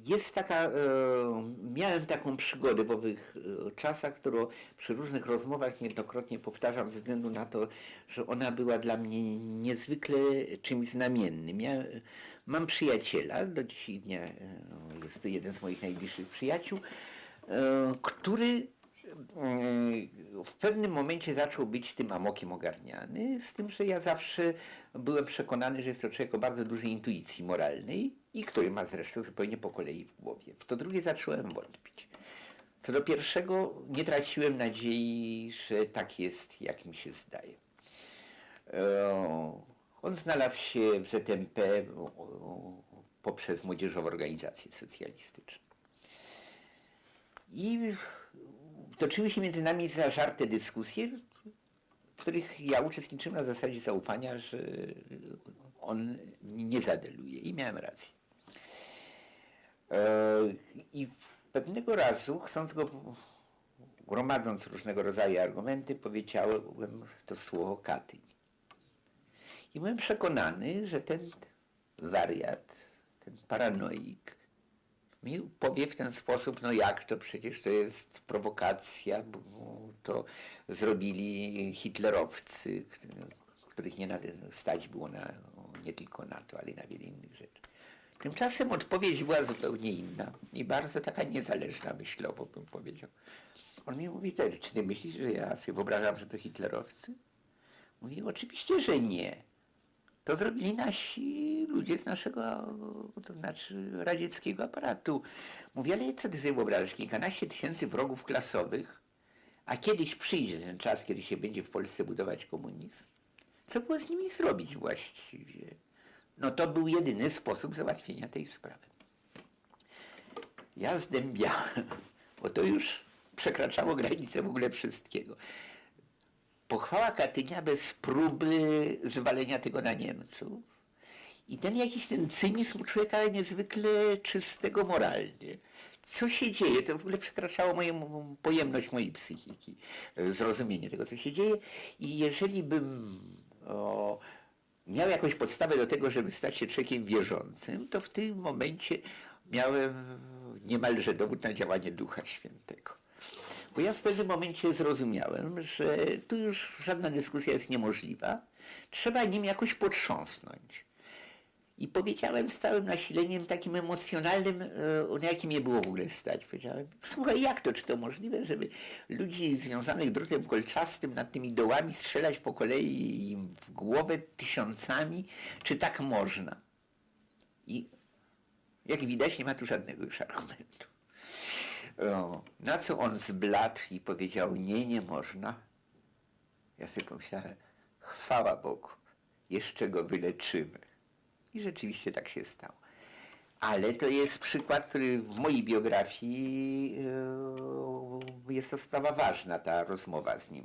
Jest taka, miałem taką przygodę w owych czasach, którą przy różnych rozmowach niejednokrotnie powtarzam ze względu na to, że ona była dla mnie niezwykle czymś znamiennym. Ja mam przyjaciela, do dzisiaj dnia jest to jeden z moich najbliższych przyjaciół, który w pewnym momencie zaczął być tym amokiem ogarniany, z tym, że ja zawsze byłem przekonany, że jest to człowiek o bardzo dużej intuicji moralnej i który ma zresztą zupełnie po kolei w głowie. W to drugie zacząłem wątpić. Co do pierwszego nie traciłem nadziei, że tak jest, jak mi się zdaje. On znalazł się w ZMP poprzez Młodzieżową Organizację Socjalistyczną. I toczyły się między nami zażarte dyskusje, w których ja uczestniczyłem na zasadzie zaufania, że on nie zadeluje i miałem rację. I pewnego razu, chcąc go, gromadząc różnego rodzaju argumenty, powiedziałem to słowo Katyń. I byłem przekonany, że ten wariat, ten paranoik mi powie w ten sposób, no jak to, przecież to jest prowokacja, bo to zrobili hitlerowcy, których nie stać było nie tylko na to, ale i na wiele innych rzeczy. Tymczasem odpowiedź była zupełnie inna i bardzo taka niezależna myślowo, bym powiedział. On mi mówi, czy ty myślisz, że ja sobie wyobrażam, że to hitlerowcy? Mówi, oczywiście, że nie. To zrobili nasi ludzie z naszego, to znaczy radzieckiego aparatu. Mówi, ale co ty sobie wyobrażasz? Kilkanaście tysięcy wrogów klasowych, a kiedyś przyjdzie ten czas, kiedy się będzie w Polsce budować komunizm. Co było z nimi zrobić właściwie? No to był jedyny sposób załatwienia tej sprawy. Ja zdębiałem, bo to już przekraczało granicę w ogóle wszystkiego. Pochwała Katynia bez próby zwalenia tego na Niemców i ten cynizm człowieka niezwykle czystego moralnie. Co się dzieje? To w ogóle przekraczało pojemność mojej psychiki, zrozumienie tego, co się dzieje. I jeżeli bym miał jakąś podstawę do tego, żeby stać się człowiekiem wierzącym, to w tym momencie miałem niemalże dowód na działanie Ducha Świętego. Bo ja w pewnym momencie zrozumiałem, że tu już żadna dyskusja jest niemożliwa, trzeba nim jakoś potrząsnąć. I powiedziałem z całym nasileniem takim emocjonalnym, na jakim nie było w ogóle stać. Powiedziałem, słuchaj, jak to, czy to możliwe, żeby ludzi związanych drutem kolczastym nad tymi dołami strzelać po kolei im w głowę tysiącami, czy tak można? I jak widać, nie ma tu żadnego już argumentu. Na co on zbladł i powiedział, nie można. Ja sobie pomyślałem, chwała Bogu, jeszcze go wyleczymy. I rzeczywiście tak się stało. Ale to jest przykład, który w mojej biografii jest to sprawa ważna, ta rozmowa z nim.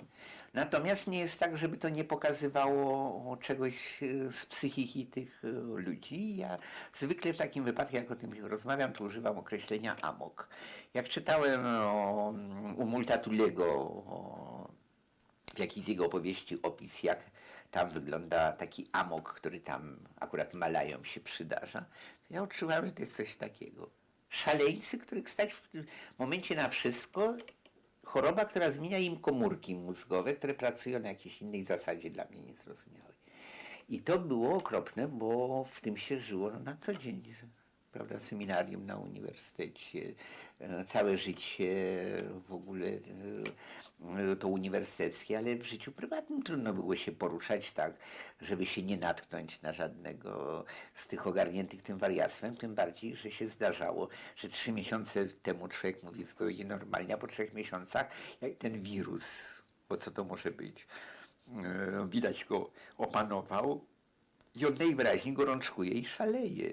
Natomiast nie jest tak, żeby to nie pokazywało czegoś z psychiki tych ludzi. Ja zwykle w takim wypadku, jak o tym rozmawiam, to używam określenia amok. Jak czytałem u Multatulego w jakiejś z jego opowieści opis, jak tam wygląda taki amok, który tam akurat Malajom się przydarza, to ja odczuwałem, że to jest coś takiego. Szaleńcy, których stać w tym momencie na wszystko, choroba, która zmienia im komórki mózgowe, które pracują na jakiejś innej zasadzie, dla mnie niezrozumiałej. I to było okropne, bo w tym się żyło na co dzień. Prawda, seminarium na uniwersytecie, całe życie w ogóle to uniwersyteckie, ale w życiu prywatnym trudno było się poruszać tak, żeby się nie natknąć na żadnego z tych ogarniętych tym wariactwem, tym bardziej, że się zdarzało, że 3 miesiące temu człowiek mówi zupełnie normalnie, a po 3 miesiącach jak ten wirus, bo co to może być, widać go opanował i on najwyraźniej gorączkuje i szaleje.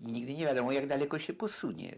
I nigdy nie wiadomo, jak daleko się posunie